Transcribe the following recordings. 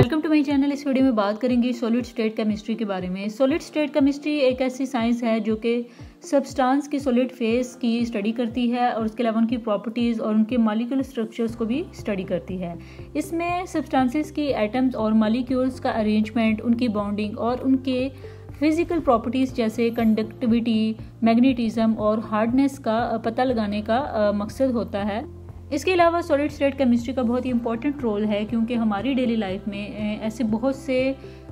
Welcome to my channel. इस video में बात करेंगे सॉलिड स्टेट केमिस्ट्री के बारे में। सॉलिड स्टेट केमिस्ट्री एक ऐसी साइंस है जो कि सब्सटेंस की सॉलिड फेस की स्टडी करती है और उसके अलावा उनकी प्रॉपर्टीज़ और उनके मॉलिक्यूलर स्ट्रक्चर्स को भी स्टडी करती है। इसमें सब्सटेंसेस की एटम्स और मॉलिक्यूल्स का अरेंजमेंट, उनकी बॉन्डिंग और उनके फिजिकल प्रॉपर्टीज़ जैसे कंडक्टिविटी, मैग्नेटिज्म और हार्डनेस का पता लगाने का मकसद होता है। इसके अलावा सॉलिड स्टेट केमिस्ट्री का बहुत ही इंपॉर्टेंट रोल है क्योंकि हमारी डेली लाइफ में ऐसे बहुत से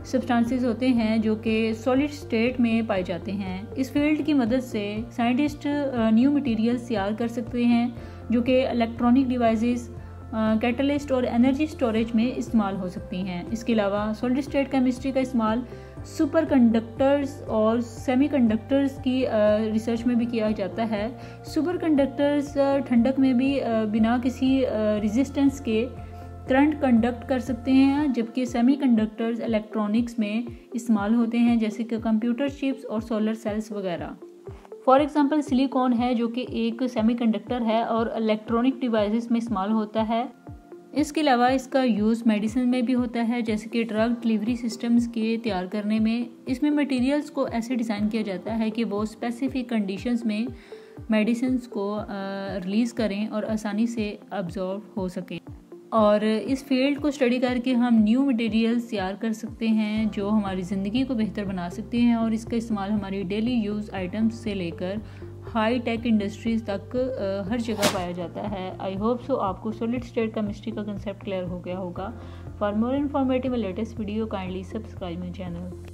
सब्सटेंसेस होते हैं जो कि सॉलिड स्टेट में पाए जाते हैं। इस फील्ड की मदद से साइंटिस्ट न्यू मटेरियल्स तैयार कर सकते हैं जो कि इलेक्ट्रॉनिक डिवाइसेस, कैटलिस्ट और एनर्जी स्टोरेज में इस्तेमाल हो सकती हैं। इसके अलावा सॉलिड स्टेट केमिस्ट्री का इस्तेमाल सुपर कंडक्टर्स और सेमीकंडक्टर्स की रिसर्च में भी किया जाता है। सुपर कंडक्टर्स ठंडक में भी बिना किसी रेजिस्टेंस के करंट कंडक्ट कर सकते हैं, जबकि सेमीकंडक्टर्स इलेक्ट्रॉनिक्स में इस्तेमाल होते हैं जैसे कि कंप्यूटर चिप्स और सोलर सेल्स वगैरह। फॉर एग्जांपल सिलिकॉन है जो कि एक सेमीकंडक्टर है और इलेक्ट्रॉनिक डिवाइसेस में इस्तेमाल होता है। इसके अलावा इसका यूज़ मेडिसिन में भी होता है जैसे कि ड्रग डिलीवरी सिस्टम्स के तैयार करने में। इसमें मटेरियल्स को ऐसे डिज़ाइन किया जाता है कि वो स्पेसिफिक कंडीशंस में मेडिसिन्स को रिलीज़ करें और आसानी से अब्जॉर्ब हो सकें। और इस फील्ड को स्टडी करके हम न्यू मटेरियल्स तैयार कर सकते हैं जो हमारी ज़िंदगी को बेहतर बना सकते हैं और इसका इस्तेमाल हमारी डेली यूज़ आइटम्स से लेकर हाई टेक इंडस्ट्रीज़ तक हर जगह पाया जाता है। आई होप सो आपको सॉलिड स्टेट केमिस्ट्री का कंसेप्ट क्लियर हो गया होगा। For more informative latest video kindly subscribe my channel.